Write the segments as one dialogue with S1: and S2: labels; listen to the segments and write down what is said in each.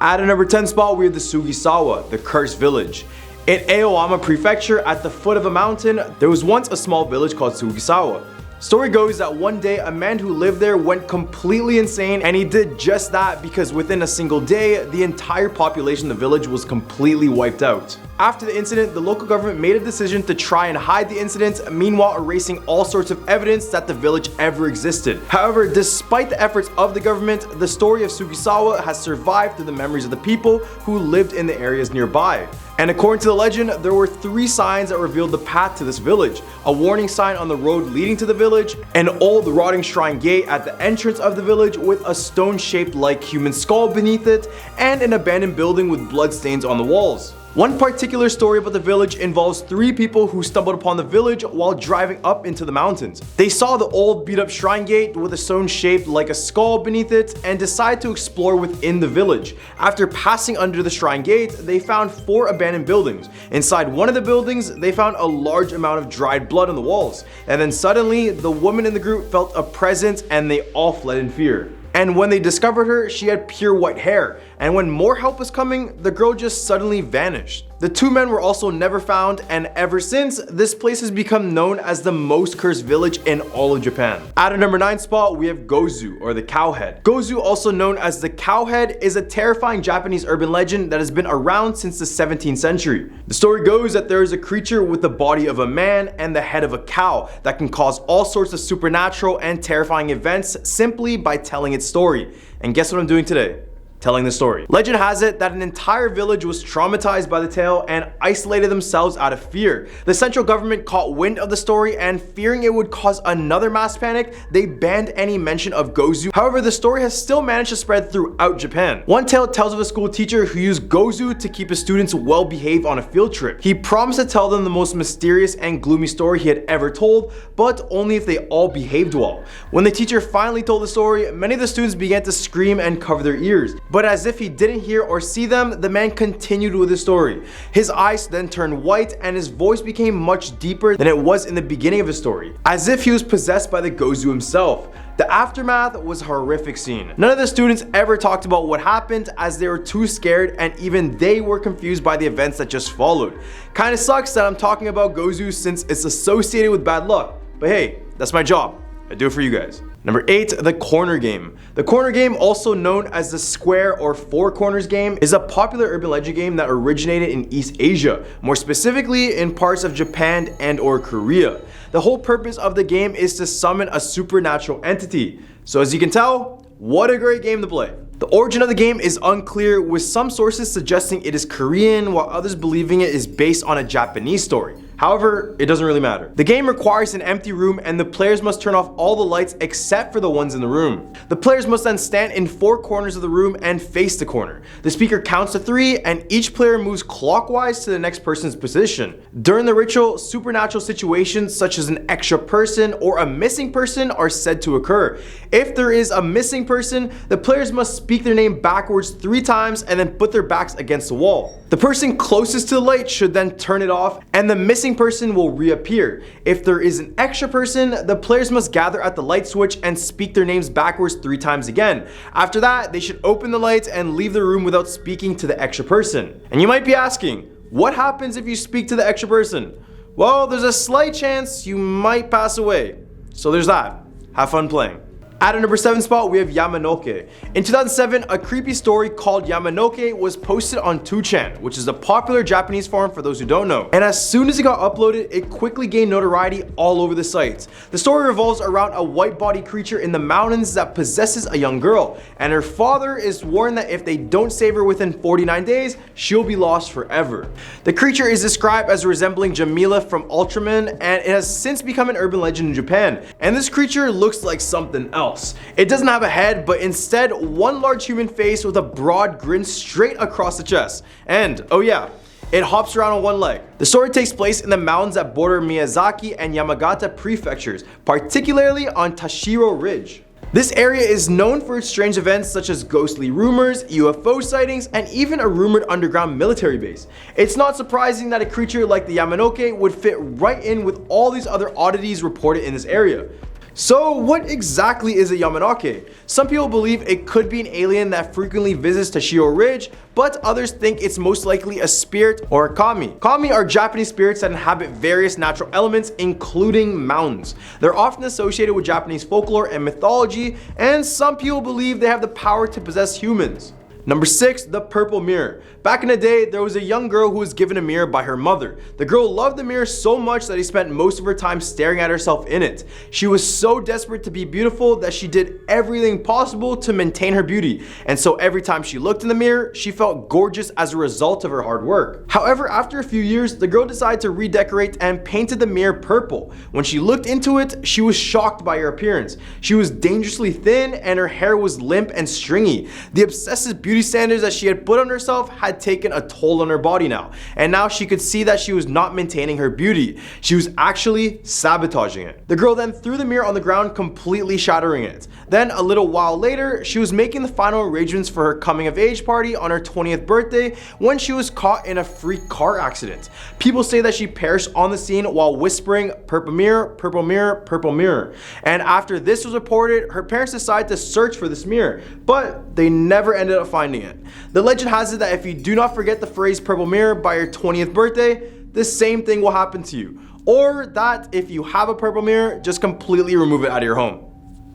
S1: At a number 10 spot, we have the Sugisawa, the Cursed Village. In Aoyama Prefecture, at the foot of a mountain, there was once a small village called Sugisawa. Story goes that one day a man who lived there went completely insane, and he did just that because within a single day, the entire population of the village was completely wiped out. After the incident, the local government made a decision to try and hide the incident, meanwhile erasing all sorts of evidence that the village ever existed. However, despite the efforts of the government, the story of Sugisawa has survived through the memories of the people who lived in the areas nearby. And according to the legend, there were 3 signs that revealed the path to this village: a warning sign on the road leading to the village, an old rotting shrine gate at the entrance of the village with a stone shaped like human skull beneath it, and an abandoned building with blood stains on the walls. One particular story about the village involves 3 people who stumbled upon the village while driving up into the mountains. They saw the old beat up shrine gate with a stone shaped like a skull beneath it and decided to explore within the village. After passing under the shrine gate, they found 4 abandoned buildings. Inside one of the buildings, they found a large amount of dried blood on the walls. And then suddenly, the woman in the group felt a presence and they all fled in fear. And when they discovered her, she had pure white hair, and when more help was coming, the girl just suddenly vanished. The 2 men were also never found, and ever since, this place has become known as the most cursed village in all of Japan. At a number 9 spot, we have Gozu, or the Cowhead. Gozu, also known as the Cowhead, is a terrifying Japanese urban legend that has been around since the 17th century. The story goes that there is a creature with the body of a man and the head of a cow that can cause all sorts of supernatural and terrifying events simply by telling its story. And guess what I'm doing today? Telling the story. Legend has it that an entire village was traumatized by the tale and isolated themselves out of fear. The central government caught wind of the story, and fearing it would cause another mass panic, they banned any mention of Gozu. However, the story has still managed to spread throughout Japan. One tale tells of a school teacher who used Gozu to keep his students well behaved on a field trip. He promised to tell them the most mysterious and gloomy story he had ever told, but only if they all behaved well. When the teacher finally told the story, many of the students began to scream and cover their ears. But as if he didn't hear or see them, the man continued with his story. His eyes then turned white and his voice became much deeper than it was in the beginning of his story, as if he was possessed by the Gozu himself. The aftermath was a horrific scene. None of the students ever talked about what happened as they were too scared, and even they were confused by the events that just followed. Kinda sucks that I'm talking about Gozu since it's associated with bad luck, but hey, that's my job. I do it for you guys. Number 8, the corner game. The corner game, also known as the square or 4 corners game, is a popular urban legend game that originated in East Asia, more specifically in parts of Japan and or Korea. The whole purpose of the game is to summon a supernatural entity. So as you can tell, what a great game to play. The origin of the game is unclear, with some sources suggesting it is Korean while others believing it is based on a Japanese story. However, it doesn't really matter. The game requires an empty room and the players must turn off all the lights except for the ones in the room. The players must then stand in 4 corners of the room and face the corner. The speaker counts to 3 and each player moves clockwise to the next person's position. During the ritual, supernatural situations such as an extra person or a missing person are said to occur. If there is a missing person, the players must speak their name backwards 3 times and then put their backs against the wall. The person closest to the light should then turn it off and the missing person will reappear. If there is an extra person, the players must gather at the light switch and speak their names backwards 3 times again. After that, they should open the lights and leave the room without speaking to the extra person. And you might be asking, what happens if you speak to the extra person? Well, there's a slight chance you might pass away. So there's that. Have fun playing. At a number 7 spot, we have Yamanoke. In 2007, a creepy story called Yamanoke was posted on 2chan, which is a popular Japanese forum for those who don't know. And as soon as it got uploaded, it quickly gained notoriety all over the site. The story revolves around a white-bodied creature in the mountains that possesses a young girl, and her father is warned that if they don't save her within 49 days, she'll be lost forever. The creature is described as resembling Jamila from Ultraman, and it has since become an urban legend in Japan. And this creature looks like something else. It doesn't have a head, but instead one large human face with a broad grin straight across the chest. And oh yeah, it hops around on one leg. The story takes place in the mountains that border Miyazaki and Yamagata prefectures, particularly on Tashiro Ridge. This area is known for its strange events such as ghostly rumors, UFO sightings, and even a rumored underground military base. It's not surprising that a creature like the Yamanoke would fit right in with all these other oddities reported in this area. So what exactly is a Yamanake? Some people believe it could be an alien that frequently visits Tashio Ridge, but others think it's most likely a spirit or a kami. Kami are Japanese spirits that inhabit various natural elements, including mountains. They're often associated with Japanese folklore and mythology, and some people believe they have the power to possess humans. Number 6, the purple mirror. Back in the day, there was a young girl who was given a mirror by her mother. The girl loved the mirror so much that she spent most of her time staring at herself in it. She was so desperate to be beautiful that she did everything possible to maintain her beauty. And so every time she looked in the mirror, she felt gorgeous as a result of her hard work. However, after a few years, the girl decided to redecorate and painted the mirror purple. When she looked into it, she was shocked by her appearance. She was dangerously thin and her hair was limp and stringy. The obsessive beauty standards that she had put on herself had taken a toll on her body now, and now she could see that she was not maintaining her beauty. She was actually sabotaging it. The girl then threw the mirror on the ground, completely shattering it. Then a little while later, she was making the final arrangements for her coming of age party on her 20th birthday when she was caught in a freak car accident. People say that she perished on the scene while whispering, "Purple mirror, purple mirror, purple mirror." And after this was reported, her parents decided to search for this mirror, but they never ended up finding it. The legend has it that if you do not forget the phrase "purple mirror" by your 20th birthday, the same thing will happen to you. Or that if you have a purple mirror, just completely remove it out of your home.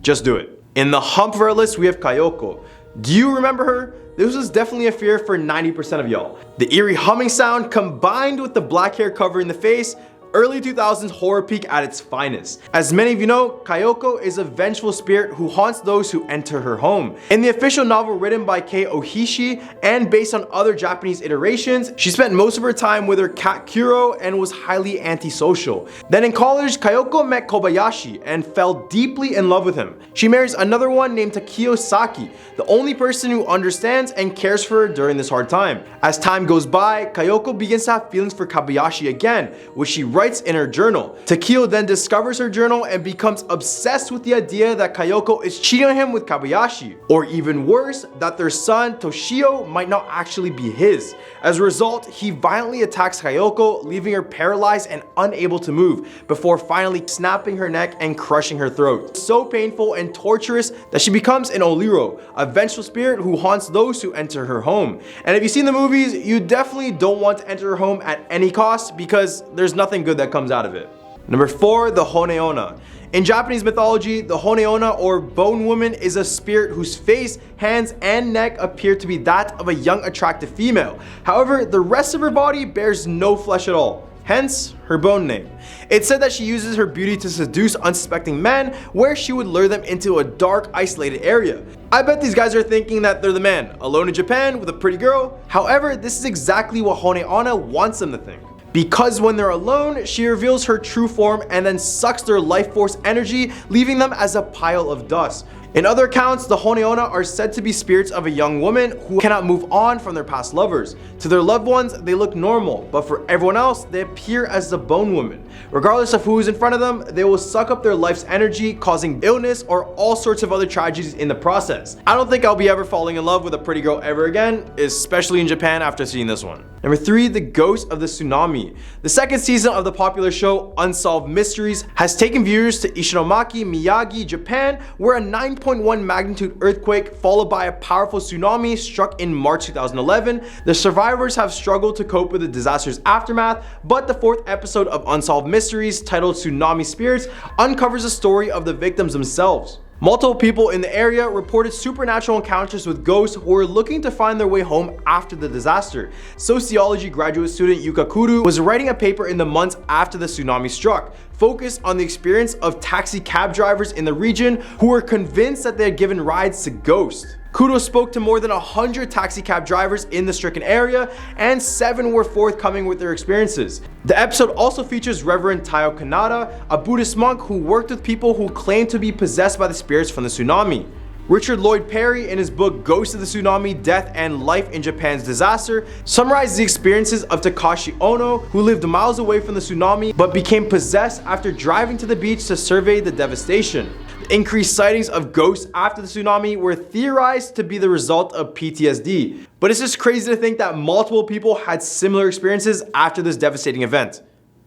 S1: Just do it. In the hump of our list, we have Kayoko. Do you remember her? This was definitely a fear for 90% of y'all. The eerie humming sound combined with the black hair covering the face, early 2000s horror peak at its finest. As many of you know, Kayoko is a vengeful spirit who haunts those who enter her home. In the official novel written by Kei Ohishi and based on other Japanese iterations, she spent most of her time with her cat Kuro and was highly antisocial. Then in college, Kayoko met Kobayashi and fell deeply in love with him. She marries another one named Takio Saki, the only person who understands and cares for her during this hard time. As time goes by, Kayoko begins to have feelings for Kobayashi again, which she writes in her journal. Takio then discovers her journal and becomes obsessed with the idea that Kayoko is cheating on him with Kobayashi. Or even worse, that their son Toshio might not actually be his. As a result, he violently attacks Kayoko, leaving her paralyzed and unable to move, before finally snapping her neck and crushing her throat. So painful and torturous that she becomes an Oliro, a vengeful spirit who haunts those who enter her home. And if you've seen the movies, you definitely don't want to enter her home at any cost because there's nothing good that comes out of it. Number 4, the Honeona. In Japanese mythology, the Honeona or bone woman is a spirit whose face, hands, and neck appear to be that of a young attractive female. However, the rest of her body bears no flesh at all. Hence, her bone name. It's said that she uses her beauty to seduce unsuspecting men, where she would lure them into a dark, isolated area. I bet these guys are thinking that they're the man, alone in Japan with a pretty girl. However, this is exactly what Honeona wants them to think. Because when they're alone, she reveals her true form and then sucks their life force energy, leaving them as a pile of dust. In other accounts, the Honeona are said to be spirits of a young woman who cannot move on from their past lovers. To their loved ones, they look normal, but for everyone else, they appear as the bone woman. Regardless of who is in front of them, they will suck up their life's energy, causing illness or all sorts of other tragedies in the process. I don't think I'll be ever falling in love with a pretty girl ever again, especially in Japan after seeing this one. Number 3, the ghost of the tsunami. The second season of the popular show Unsolved Mysteries has taken viewers to Ishinomaki, Miyagi, Japan, where a 9.1 magnitude earthquake followed by a powerful tsunami struck in March 2011. The survivors have struggled to cope with the disaster's aftermath, but the 4th episode of Unsolved Mysteries, titled Tsunami Spirits, uncovers the story of the victims themselves. Multiple people in the area reported supernatural encounters with ghosts who were looking to find their way home after the disaster. Sociology graduate student Yuka Kuru was writing a paper in the months after the tsunami struck, focused on the experience of taxi cab drivers in the region who were convinced that they had given rides to ghosts. Kudo spoke to more than 100 taxi cab drivers in the stricken area, and 7 were forthcoming with their experiences. The episode also features Reverend Taiyo Kanada, a Buddhist monk who worked with people who claimed to be possessed by the spirits from the tsunami. Richard Lloyd Perry, in his book Ghosts of the Tsunami, Death and Life in Japan's Disaster, summarizes the experiences of Takashi Ono, who lived miles away from the tsunami but became possessed after driving to the beach to survey the devastation. The increased sightings of ghosts after the tsunami were theorized to be the result of PTSD, but it's just crazy to think that multiple people had similar experiences after this devastating event.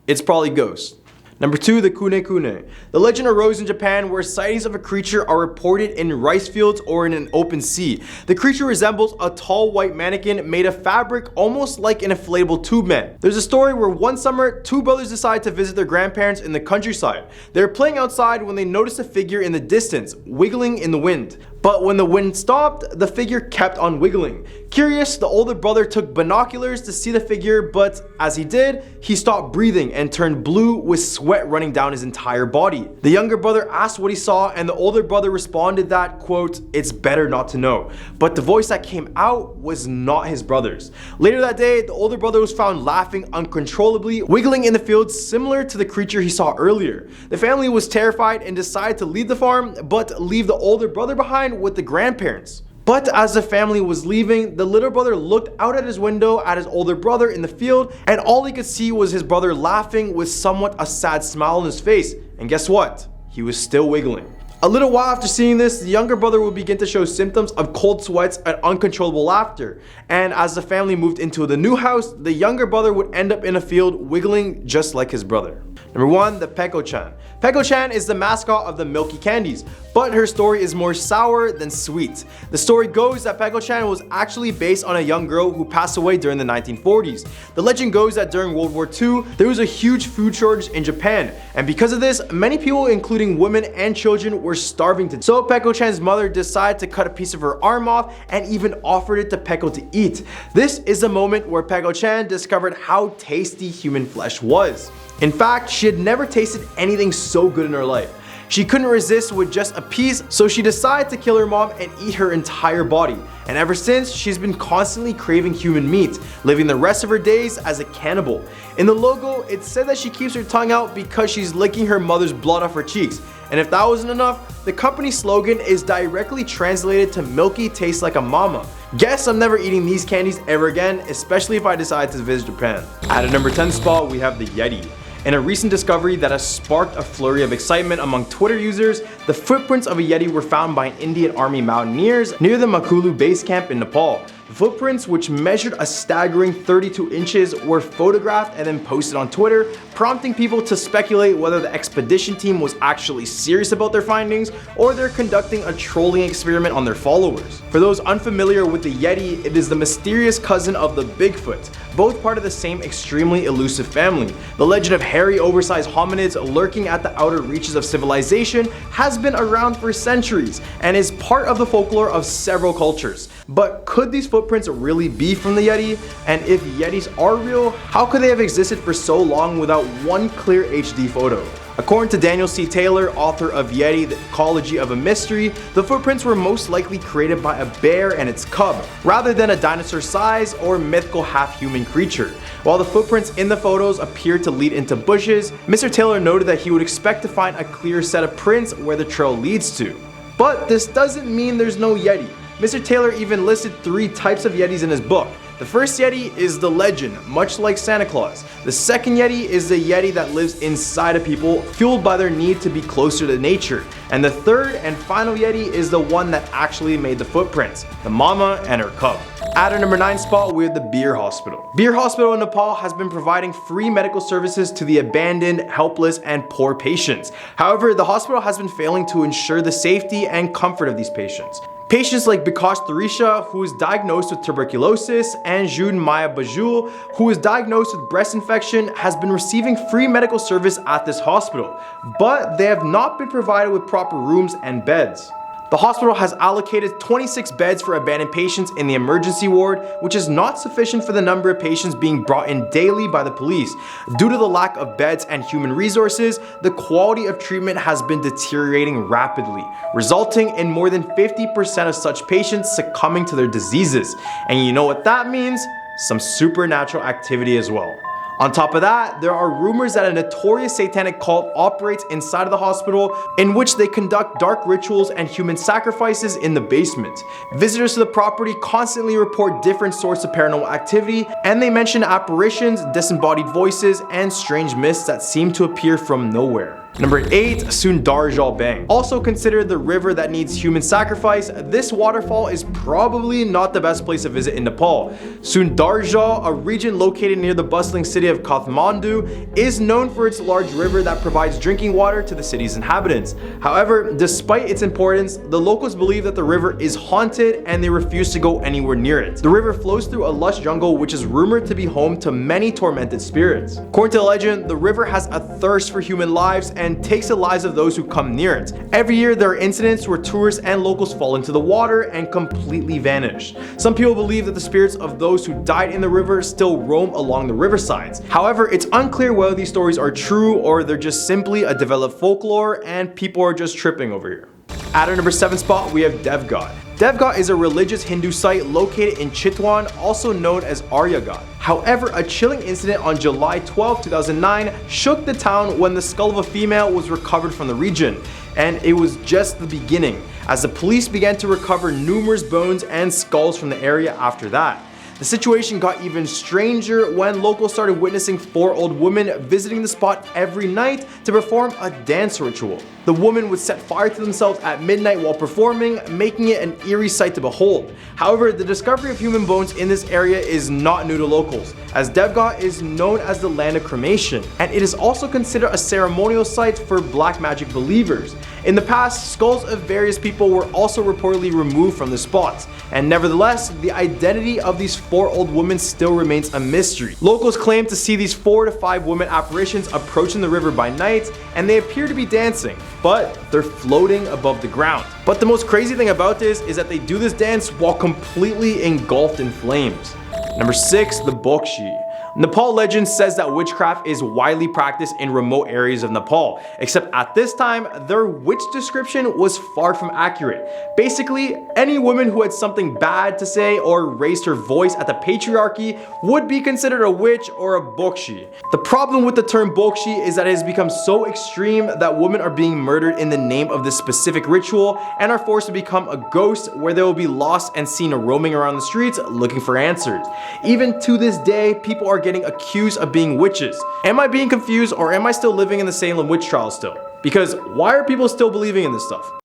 S1: It's probably ghosts. Number 2, the kune kune. The legend arose in Japan where sightings of a creature are reported in rice fields or in an open sea. The creature resembles a tall white mannequin made of fabric almost like an inflatable tube man. There's a story where one summer, two brothers decide to visit their grandparents in the countryside. They're playing outside when they notice a figure in the distance, wiggling in the wind. But when the wind stopped, the figure kept on wiggling. Curious, the older brother took binoculars to see the figure, but as he did, he stopped breathing and turned blue with sweat running down his entire body. The younger brother asked what he saw, and the older brother responded that, quote, "It's better not to know." But the voice that came out was not his brother's. Later that day, the older brother was found laughing uncontrollably, wiggling in the fields similar to the creature he saw earlier. The family was terrified and decided to leave the farm, but leave the older brother behind with the grandparents. But as the family was leaving, the little brother looked out at his window at his older brother in the field, and all he could see was his brother laughing with somewhat a sad smile on his face. And guess what? He was still wiggling. A little while after seeing this, the younger brother would begin to show symptoms of cold sweats and uncontrollable laughter. And as the family moved into the new house, the younger brother would end up in a field wiggling just like his brother. Number 1, the Peko-chan. Peko-chan is the mascot of the Milky Candies, but her story is more sour than sweet. The story goes that Peko-chan was actually based on a young girl who passed away during the 1940s. The legend goes that during World War II, there was a huge food shortage in Japan, and because of this, many people, including women and children, were starving to death. So Peko-chan's mother decided to cut a piece of her arm off and even offered it to Peko to eat. This is the moment where Peko-chan discovered how tasty human flesh was. In fact, she had never tasted anything so good in her life. She couldn't resist with just a piece, so she decided to kill her mom and eat her entire body. And ever since, she's been constantly craving human meat, living the rest of her days as a cannibal. In the logo, it said that she keeps her tongue out because she's licking her mother's blood off her cheeks. And if that wasn't enough, the company's slogan is directly translated to "Milky tastes like a mama." Guess I'm never eating these candies ever again, especially if I decide to visit Japan. At a number 10 spot, we have the Yeti. In a recent discovery that has sparked a flurry of excitement among Twitter users, the footprints of a Yeti were found by Indian Army mountaineers near the Makulu base camp in Nepal. The footprints, which measured a staggering 32 inches, were photographed and then posted on Twitter, prompting people to speculate whether the expedition team was actually serious about their findings or they're conducting a trolling experiment on their followers. For those unfamiliar with the Yeti, it is the mysterious cousin of the Bigfoot, both part of the same extremely elusive family. The legend of hairy, oversized hominids lurking at the outer reaches of civilization has been around for centuries and is part of the folklore of several cultures. But could these footprints really be from the Yeti? And if Yetis are real, how could they have existed for so long without one clear HD photo? According to Daniel C. Taylor, author of Yeti, The Ecology of a Mystery, the footprints were most likely created by a bear and its cub, rather than a dinosaur-sized or mythical half-human creature. While the footprints in the photos appear to lead into bushes, Mr. Taylor noted that he would expect to find a clear set of prints where the trail leads to. But this doesn't mean there's no Yeti. Mr. Taylor even listed 3 types of Yetis in his book. The first Yeti is the legend, much like Santa Claus. The second Yeti is the Yeti that lives inside of people, fueled by their need to be closer to nature. And the third and final Yeti is the one that actually made the footprints, the mama and her cub. At our number 9 spot, we have the Beer Hospital. Beer Hospital in Nepal has been providing free medical services to the abandoned, helpless, and poor patients. However, the hospital has been failing to ensure the safety and comfort of these patients. Patients like Bikash Thurisha, who is diagnosed with tuberculosis, and June Maya Bajul, who is diagnosed with breast infection, has been receiving free medical service at this hospital, but they have not been provided with proper rooms and beds. The hospital has allocated 26 beds for abandoned patients in the emergency ward, which is not sufficient for the number of patients being brought in daily by the police. Due to the lack of beds and human resources, the quality of treatment has been deteriorating rapidly, resulting in more than 50% of such patients succumbing to their diseases. And you know what that means? Some supernatural activity as well. On top of that, there are rumors that a notorious satanic cult operates inside of the hospital, in which they conduct dark rituals and human sacrifices in the basement. Visitors to the property constantly report different sorts of paranormal activity, and they mention apparitions, disembodied voices, and strange mists that seem to appear from nowhere. Number 8. Sundarjal Bang. Also considered the river that needs human sacrifice, this waterfall is probably not the best place to visit in Nepal. Sundarjal, a region located near the bustling city of Kathmandu, is known for its large river that provides drinking water to the city's inhabitants. However, despite its importance, the locals believe that the river is haunted and they refuse to go anywhere near it. The river flows through a lush jungle which is rumored to be home to many tormented spirits. According to the legend, the river has a thirst for human lives and takes the lives of those who come near it. Every year there are incidents where tourists and locals fall into the water and completely vanish. Some people believe that the spirits of those who died in the river still roam along the riversides. However, it's unclear whether these stories are true or they're just simply a developed folklore and people are just tripping over here. At our number 7 spot, we have Devghat. Devghat is a religious Hindu site located in Chitwan, also known as Aryaghat. However, a chilling incident on July 12, 2009 shook the town when the skull of a female was recovered from the region. And it was just the beginning, as the police began to recover numerous bones and skulls from the area after that. The situation got even stranger when locals started witnessing 4 old women visiting the spot every night to perform a dance ritual. The women would set fire to themselves at midnight while performing, making it an eerie sight to behold. However, the discovery of human bones in this area is not new to locals, as Devghat is known as the land of cremation, and it is also considered a ceremonial site for black magic believers. In the past, skulls of various people were also reportedly removed from the spots, and nevertheless, the identity of these 4 old women still remains a mystery. Locals claim to see these 4 to 5 women apparitions approaching the river by night, and they appear to be dancing, but they're floating above the ground. But the most crazy thing about this is that they do this dance while completely engulfed in flames. Number 6. The Bokshi. Nepal legend says that witchcraft is widely practiced in remote areas of Nepal, except at this time, their witch description was far from accurate. Basically, any woman who had something bad to say or raised her voice at the patriarchy would be considered a witch or a bokshi. The problem with the term bokshi is that it has become so extreme that women are being murdered in the name of this specific ritual and are forced to become a ghost, where they will be lost and seen roaming around the streets looking for answers. Even to this day, people are getting accused of being witches. Am I being confused, or am I still living in the Salem witch trial still? Because why are people still believing in this stuff?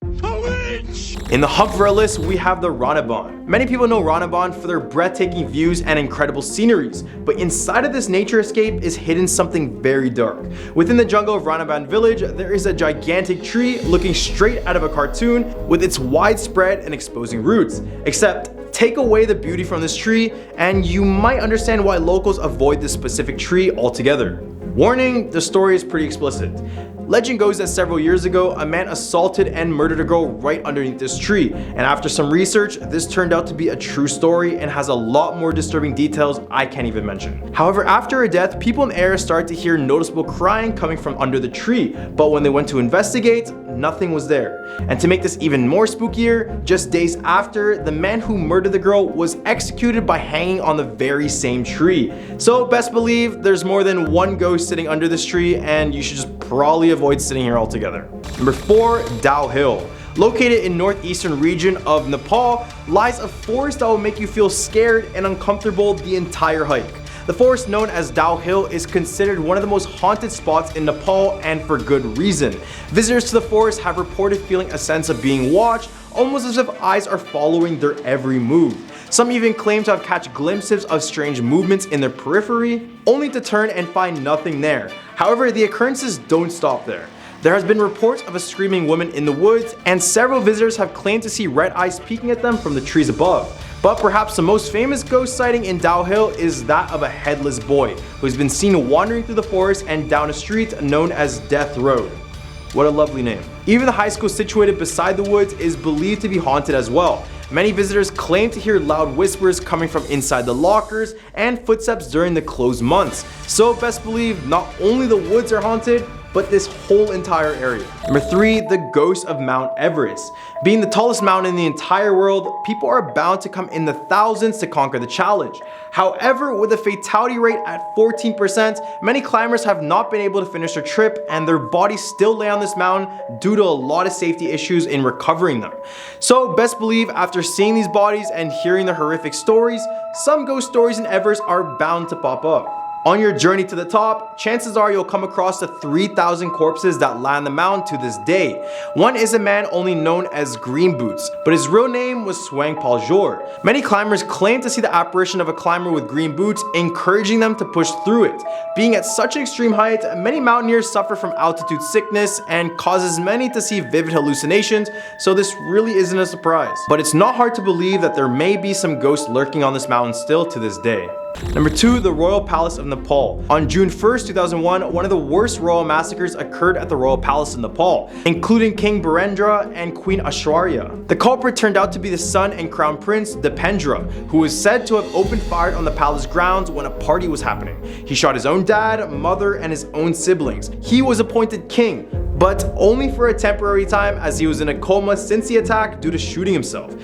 S1: In the hunt for our list, we have the Ranaban. Many people know Ranaban for their breathtaking views and incredible sceneries, but inside of this nature escape is hidden something very dark. Within the jungle of Ranaban village, there is a gigantic tree looking straight out of a cartoon with its widespread and exposing roots. Except, take away the beauty from this tree and you might understand why locals avoid this specific tree altogether. Warning, the story is pretty explicit. Legend goes that several years ago, a man assaulted and murdered a girl right underneath this tree, and after some research, this turned out to be a true story and has a lot more disturbing details I can't even mention. However, after her death, people in the area started to hear noticeable crying coming from under the tree, but when they went to investigate, nothing was there. And to make this even more spookier, just days after, the man who murdered the girl was executed by hanging on the very same tree. So best believe there's more than one ghost sitting under this tree, and you should just probably avoid sitting here altogether. Number 4. Dao Hill. Located in northeastern region of Nepal, lies a forest that will make you feel scared and uncomfortable the entire hike. The forest known as Dao Hill is considered one of the most haunted spots in Nepal, and for good reason. Visitors to the forest have reported feeling a sense of being watched, almost as if eyes are following their every move. Some even claim to have catch glimpses of strange movements in their periphery, only to turn and find nothing there. However, the occurrences don't stop there. There has been reports of a screaming woman in the woods, and several visitors have claimed to see red eyes peeking at them from the trees above. But perhaps the most famous ghost sighting in Dao Hill is that of a headless boy, who's been seen wandering through the forest and down a street known as Death Road. What a lovely name. Even the high school situated beside the woods is believed to be haunted as well. Many visitors claim to hear loud whispers coming from inside the lockers and footsteps during the closed months. So best believe not only the woods are haunted, but this whole entire area. Number 3, the ghost of Mount Everest. Being the tallest mountain in the entire world, people are bound to come in the thousands to conquer the challenge. However, with a fatality rate at 14%, many climbers have not been able to finish their trip, and their bodies still lay on this mountain due to a lot of safety issues in recovering them. So best believe after seeing these bodies and hearing the horrific stories, some ghost stories in Everest are bound to pop up. On your journey to the top, chances are you'll come across the 3,000 corpses that line the mountain to this day. One is a man only known as Green Boots, but his real name was Swang Paljor. Many climbers claim to see the apparition of a climber with green boots, encouraging them to push through it. Being at such an extreme height, many mountaineers suffer from altitude sickness and causes many to see vivid hallucinations, so this really isn't a surprise. But it's not hard to believe that there may be some ghosts lurking on this mountain still to this day. Number 2, the Royal Palace of Nepal. On June 1st, 2001, one of the worst royal massacres occurred at the Royal Palace in Nepal, including King Birendra and Queen Aishwarya. The culprit turned out to be the son and crown prince Dipendra, who was said to have opened fire on the palace grounds when a party was happening. He shot his own dad, mother, and his own siblings. He was appointed king, but only for a temporary time as he was in a coma since the attack due to shooting himself.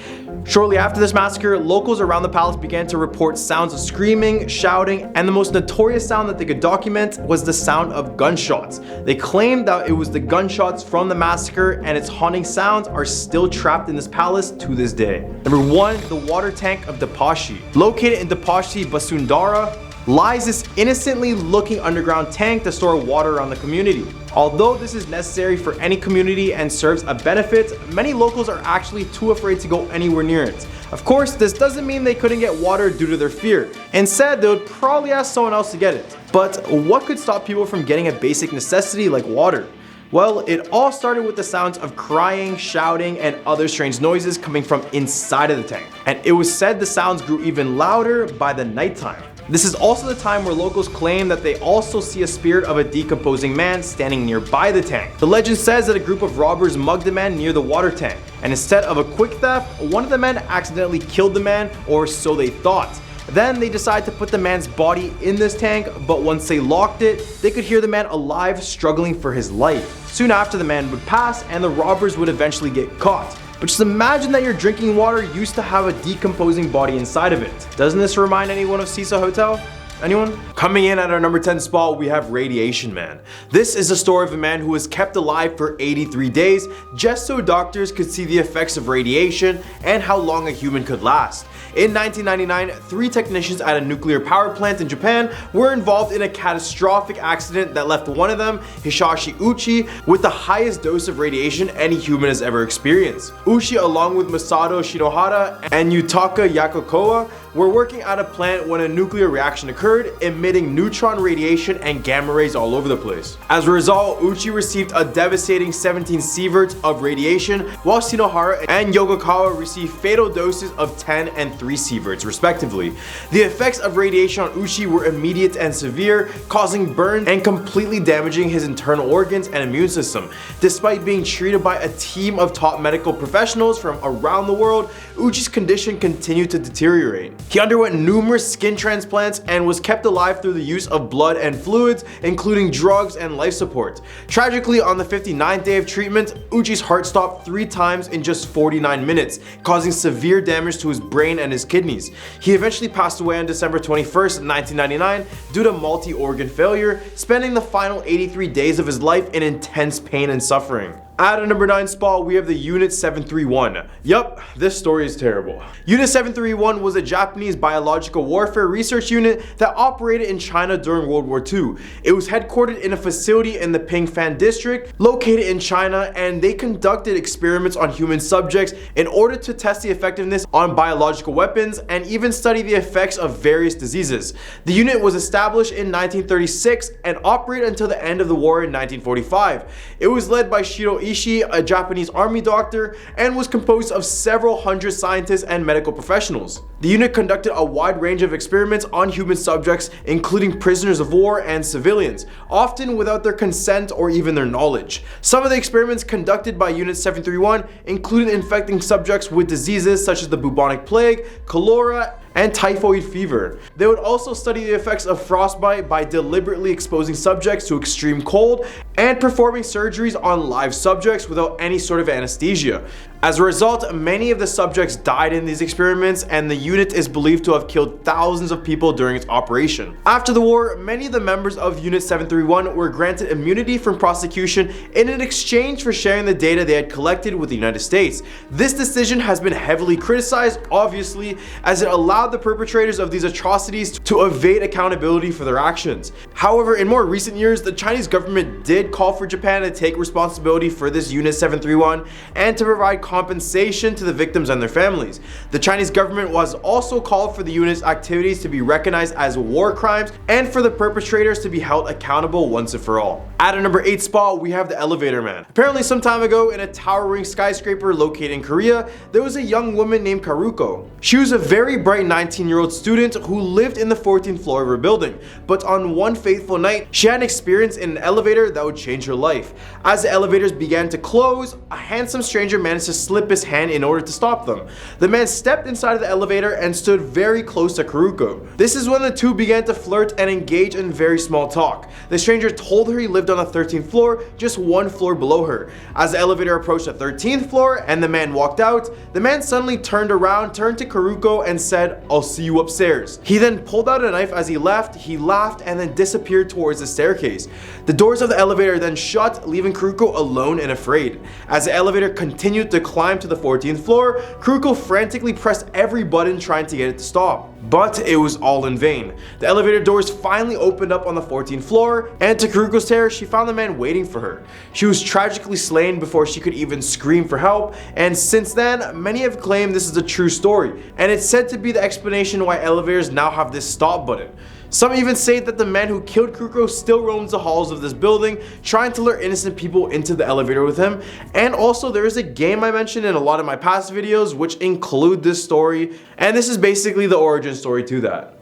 S1: Shortly after this massacre, locals around the palace began to report sounds of screaming, shouting, and the most notorious sound that they could document was the sound of gunshots. They claimed that it was the gunshots from the massacre, and its haunting sounds are still trapped in this palace to this day. Number 1, the water tank of Dapashi. Located in Dapashi, Basundara, lies this innocently looking underground tank to store water around the community. Although this is necessary for any community and serves a benefit, many locals are actually too afraid to go anywhere near it. Of course, this doesn't mean they couldn't get water due to their fear. Instead, they would probably ask someone else to get it. But what could stop people from getting a basic necessity like water? Well, it all started with the sounds of crying, shouting, and other strange noises coming from inside of the tank. And it was said the sounds grew even louder by the nighttime. This is also the time where locals claim that they also see a spirit of a decomposing man standing nearby the tank. The legend says that a group of robbers mugged a man near the water tank, and instead of a quick theft, one of the men accidentally killed the man, or so they thought. Then they decided to put the man's body in this tank, but once they locked it, they could hear the man alive struggling for his life. Soon after, the man would pass and the robbers would eventually get caught. But just imagine that your drinking water used to have a decomposing body inside of it. Doesn't this remind anyone of Cecil Hotel? Anyone? Coming in at our number 10 spot, we have Radiation Man. This is a story of a man who was kept alive for 83 days just so doctors could see the effects of radiation and how long a human could last. In 1999, 3 technicians at a nuclear power plant in Japan were involved in a catastrophic accident that left one of them, Hisashi Uchi, with the highest dose of radiation any human has ever experienced. Uchi, along with Masato Shinohara and Yutaka Yakokoa, were working at a plant when a nuclear reaction occurred, emitting neutron radiation and gamma rays all over the place. As a result, Uchi received a devastating 17 sieverts of radiation, while Shinohara and Yokokawa received fatal doses of 10 and 3 sieverts respectively. The effects of radiation on Uchi were immediate and severe, causing burns and completely damaging his internal organs and immune system. Despite being treated by a team of top medical professionals from around the world, Uchi's condition continued to deteriorate. He underwent numerous skin transplants and was kept alive through the use of blood and fluids, including drugs and life support. Tragically, on the 59th day of treatment, Uchi's heart stopped 3 times in just 49 minutes, causing severe damage to his brain and his kidneys. He eventually passed away on December 21st, 1999 due to multi-organ failure, spending the final 83 days of his life in intense pain and suffering. At a number 9 spot, we have the Unit 731. Yup, this story is terrible. Unit 731 was a Japanese biological warfare research unit that operated in China during World War II. It was headquartered in a facility in the Pingfan district, located in China, and they conducted experiments on human subjects in order to test the effectiveness on biological weapons and even study the effects of various diseases. The unit was established in 1936 and operated until the end of the war in 1945. It was led by Shiro Ishii, a Japanese army doctor, and was composed of several hundred scientists and medical professionals. The unit conducted a wide range of experiments on human subjects, including prisoners of war and civilians, often without their consent or even their knowledge. Some of the experiments conducted by Unit 731 included infecting subjects with diseases such as the bubonic plague, cholera, and typhoid fever. They would also study the effects of frostbite by deliberately exposing subjects to extreme cold and performing surgeries on live subjects without any sort of anesthesia. As a result, many of the subjects died in these experiments, and the unit is believed to have killed thousands of people during its operation. After the war, many of the members of Unit 731 were granted immunity from prosecution in an exchange for sharing the data they had collected with the United States. This decision has been heavily criticized, obviously, as it allowed the perpetrators of these atrocities to evade accountability for their actions. However, in more recent years, the Chinese government did call for Japan to take responsibility for this Unit 731 and to provide compensation to the victims and their families. The Chinese government was also called for the unit's activities to be recognized as war crimes and for the perpetrators to be held accountable once and for all. At a number 8 spot, we have the elevator man. Apparently some time ago, in a towering skyscraper located in Korea, there was a young woman named Karuko. She was a very bright 19-year-old student who lived in the 14th floor of her building, but on one fateful night, she had an experience in an elevator that would change her life. As the elevators began to close, a handsome stranger managed to slip his hand in order to stop them. The man stepped inside of the elevator and stood very close to Karuko. This is when the two began to flirt and engage in very small talk. The stranger told her he lived on the 13th floor, just one floor below her. As the elevator approached the 13th floor and the man walked out, the man suddenly turned around, turned to Karuko and said, "I'll see you upstairs." He then pulled out a knife as he left, he laughed and then disappeared towards the staircase. The doors of the elevator then shut, leaving Karuko alone and afraid. As the elevator continued to climb to the 14th floor, Karuko frantically pressed every button trying to get it to stop. But it was all in vain. The elevator doors finally opened up on the 14th floor, and to Karuko's terror, she found the man waiting for her. She was tragically slain before she could even scream for help, and since then, many have claimed this is a true story, and it's said to be the explanation why elevators now have this stop button. Some even say that the man who killed Karuko still roams the halls of this building, trying to lure innocent people into the elevator with him. And also, there is a game I mentioned in a lot of my past videos which include this story, and this is basically the origin story to that.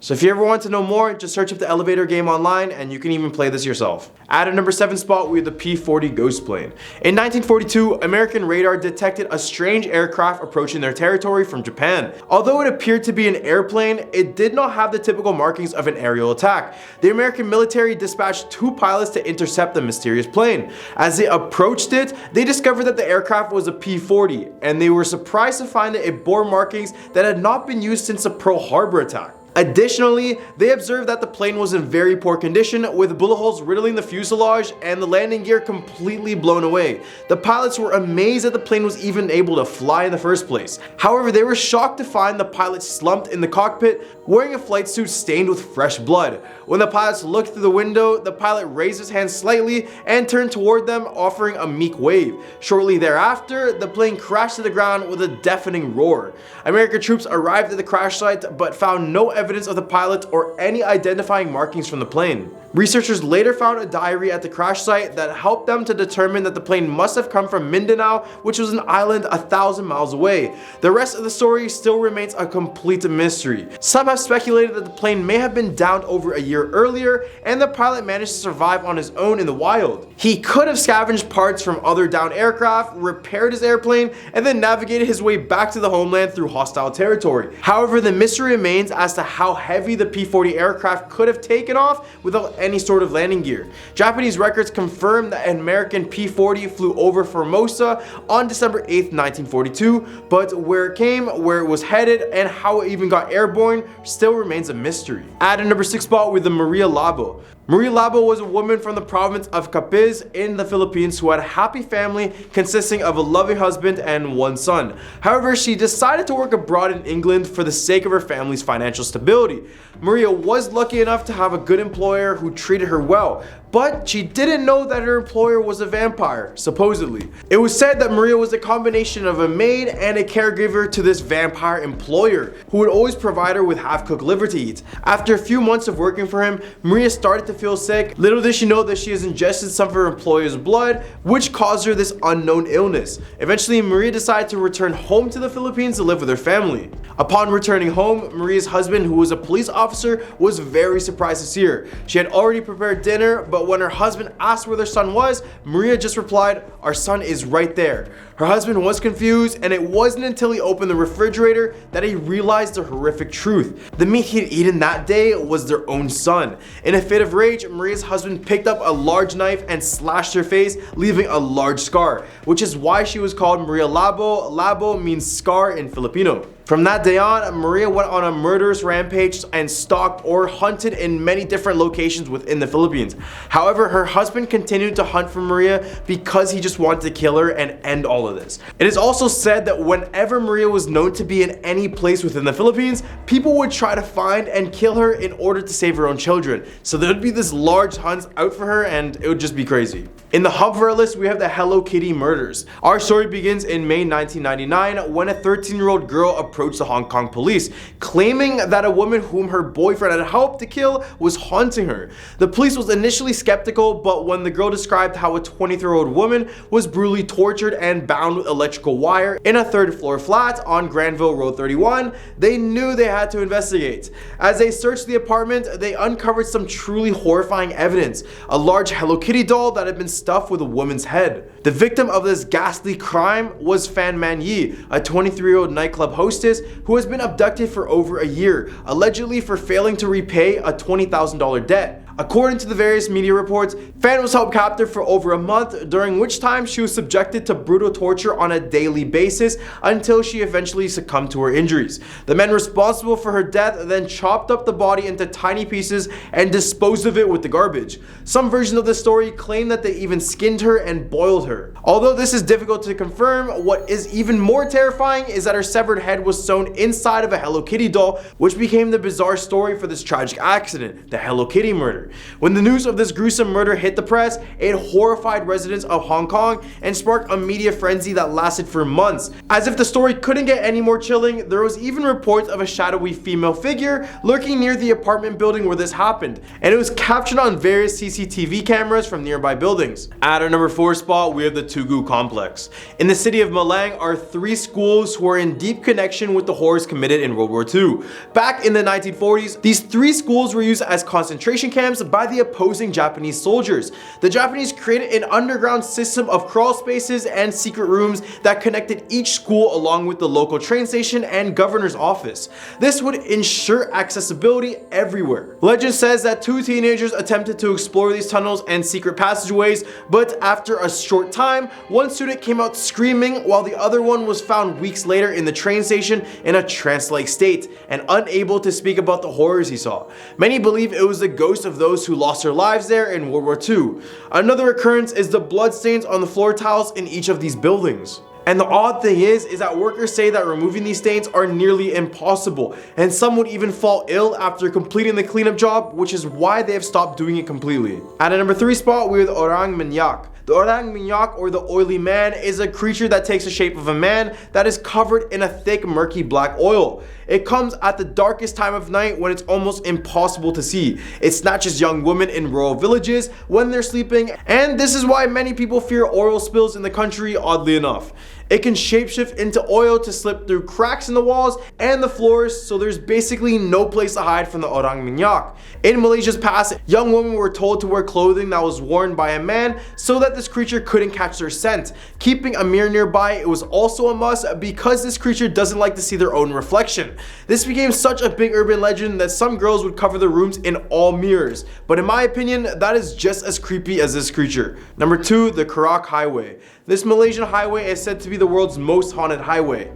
S1: So if you ever want to know more, just search up the elevator game online and you can even play this yourself. At a number 7 spot, we have the P-40 ghost plane. In 1942, American radar detected a strange aircraft approaching their territory from Japan. Although it appeared to be an airplane, it did not have the typical markings of an aerial attack. The American military dispatched 2 pilots to intercept the mysterious plane. As they approached it, they discovered that the aircraft was a P-40, and they were surprised to find that it bore markings that had not been used since the Pearl Harbor attack. Additionally, they observed that the plane was in very poor condition, with bullet holes riddling the fuselage and the landing gear completely blown away. The pilots were amazed that the plane was even able to fly in the first place. However, they were shocked to find the pilot slumped in the cockpit, wearing a flight suit stained with fresh blood. When the pilots looked through the window, the pilot raised his hand slightly and turned toward them, offering a meek wave. Shortly thereafter, the plane crashed to the ground with a deafening roar. American troops arrived at the crash site but found no evidence of the pilot or any identifying markings from the plane. Researchers later found a diary at the crash site that helped them to determine that the plane must have come from Mindanao, which was an island 1,000 miles away. The rest of the story still remains a complete mystery. Some have speculated that the plane may have been downed over a year earlier and the pilot managed to survive on his own in the wild. He could have scavenged parts from other downed aircraft, repaired his airplane, and then navigated his way back to the homeland through hostile territory. However, the mystery remains as to how heavy the P-40 aircraft could have taken off without any sort of landing gear. Japanese records confirm that an American P-40 flew over Formosa on December 8th, 1942, but where it came, where it was headed, and how it even got airborne still remains a mystery. At a number 6 spot with the Maria Labo. Maria Labo was a woman from the province of Capiz in the Philippines who had a happy family consisting of a loving husband and 1 son. However, she decided to work abroad in England for the sake of her family's financial stability. Maria was lucky enough to have a good employer who treated her well, but she didn't know that her employer was a vampire, supposedly. It was said that Maria was a combination of a maid and a caregiver to this vampire employer, who would always provide her with half-cooked liver to eat. After a few months of working for him, Maria started to feel sick. Little did she know that she has ingested some of her employer's blood, which caused her this unknown illness. Eventually, Maria decided to return home to the Philippines to live with her family. Upon returning home, Maria's husband, who was a police officer, was very surprised to see her. She had already prepared dinner, but when her husband asked where their son was, Maria just replied, "Our son is right there." Her husband was confused, and it wasn't until he opened the refrigerator that he realized the horrific truth. The meat he had eaten that day was their own son. In a fit of rage, Maria's husband picked up a large knife and slashed her face, leaving a large scar, which is why she was called Maria Labo. Labo means scar in Filipino. From that day on, Maria went on a murderous rampage and stalked or hunted in many different locations within the Philippines. However, her husband continued to hunt for Maria because he just wanted to kill her and end all of this. It is also said that whenever Maria was known to be in any place within the Philippines, people would try to find and kill her in order to save her own children. So there would be this large hunt out for her, and it would just be crazy. In the hub of our list, we have the Hello Kitty murders. Our story begins in May 1999 when a 13-year-old girl approached the Hong Kong police, claiming that a woman whom her boyfriend had helped to kill was haunting her. The police was initially skeptical, but when the girl described how a 23-year-old woman was brutally tortured and bound with electrical wire in a third-floor flat on Granville Road 31, they knew they had to investigate. As they searched the apartment, they uncovered some truly horrifying evidence: a large Hello Kitty doll that had been stuffed with a woman's head. The victim of this ghastly crime was Fan Man Yi, a 23-year-old nightclub hostess who has been abducted for over a year, allegedly for failing to repay a $20,000 debt. According to the various media reports, Fan was held captive for over a month, during which time she was subjected to brutal torture on a daily basis until she eventually succumbed to her injuries. The men responsible for her death then chopped up the body into tiny pieces and disposed of it with the garbage. Some versions of the story claim that they even skinned her and boiled her. Although this is difficult to confirm, what is even more terrifying is that her severed head was sewn inside of a Hello Kitty doll, which became the bizarre story for this tragic accident, the Hello Kitty murder. When the news of this gruesome murder hit the press, it horrified residents of Hong Kong and sparked a media frenzy that lasted for months. As if the story couldn't get any more chilling, there was even reports of a shadowy female figure lurking near the apartment building where this happened, and it was captured on various CCTV cameras from nearby buildings. At our number 4 spot, we have the Tugu complex. In the city of Malang are 3 schools who are in deep connection with the horrors committed in World War II. Back in the 1940s, these 3 schools were used as concentration camps by the opposing Japanese soldiers. The Japanese created an underground system of crawl spaces and secret rooms that connected each school along with the local train station and governor's office. This would ensure accessibility everywhere. Legend says that 2 teenagers attempted to explore these tunnels and secret passageways, but after a short time, one student came out screaming while the other one was found weeks later in the train station in a trance-like state and unable to speak about the horrors he saw. Many believe it was the ghost of those who lost their lives there in World War II. Another occurrence is the bloodstains on the floor tiles in each of these buildings. And the odd thing is that workers say that removing these stains are nearly impossible, and some would even fall ill after completing the cleanup job, which is why they have stopped doing it completely. At a number 3 spot, we have the Orang Minyak. The Orang Minyak, or the oily man, is a creature that takes the shape of a man that is covered in a thick, murky black oil. It comes at the darkest time of night when it's almost impossible to see. It snatches young women in rural villages when they're sleeping, and this is why many people fear oil spills in the country, oddly enough. It can shapeshift into oil to slip through cracks in the walls and the floors, so there's basically no place to hide from the Orang Minyak. In Malaysia's past, young women were told to wear clothing that was worn by a man so that this creature couldn't catch their scent. Keeping a mirror nearby, it was also a must because this creature doesn't like to see their own reflection. This became such a big urban legend that some girls would cover their rooms in all mirrors, but in my opinion, that is just as creepy as this creature. Number 2, the Karak Highway. This Malaysian highway is said to be the world's most haunted highway.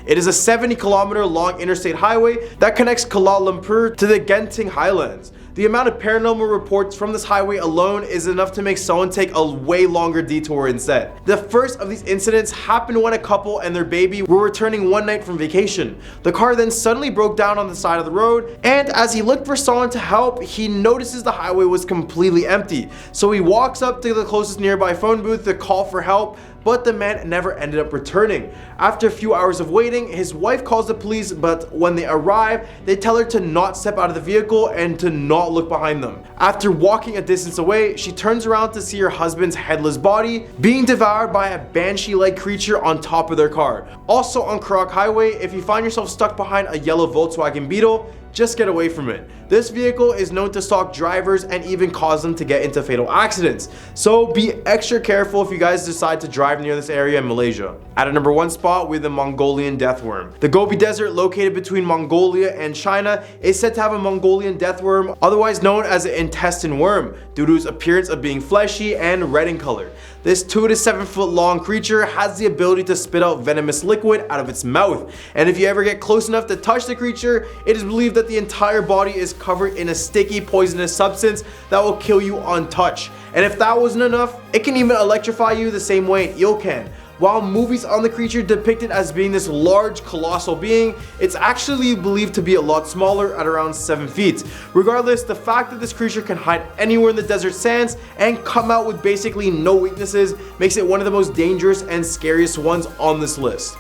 S1: It is a 70-kilometer long interstate highway that connects Kuala Lumpur to the Genting Highlands. The amount of paranormal reports from this highway alone is enough to make someone take a way longer detour instead. The first of these incidents happened when a couple and their baby were returning one night from vacation. The car then suddenly broke down on the side of the road, and as he looked for someone to help, he notices the highway was completely empty. So he walks up to the closest nearby phone booth to call for help, but the man never ended up returning. After a few hours of waiting, his wife calls the police, but when they arrive, they tell her to not step out of the vehicle and to not look behind them. After walking a distance away, she turns around to see her husband's headless body being devoured by a banshee-like creature on top of their car. Also on Karak Highway, if you find yourself stuck behind a yellow Volkswagen Beetle, just get away from it. This vehicle is known to stalk drivers and even cause them to get into fatal accidents. So be extra careful if you guys decide to drive near this area in Malaysia. At a number 1 spot, we have the Mongolian deathworm. The Gobi Desert, located between Mongolia and China, is said to have a Mongolian deathworm, otherwise known as an intestine worm, due to its appearance of being fleshy and red in color. This 2 to 7 foot long creature has the ability to spit out venomous liquid out of its mouth, and if you ever get close enough to touch the creature, it is believed that the entire body is covered in a sticky, poisonous substance that will kill you on touch. And if that wasn't enough, it can even electrify you the same way an eel can. While movies on the creature depict it as being this large, colossal being, it's actually believed to be a lot smaller at around 7 feet. Regardless, the fact that this creature can hide anywhere in the desert sands and come out with basically no weaknesses makes it one of the most dangerous and scariest ones on this list.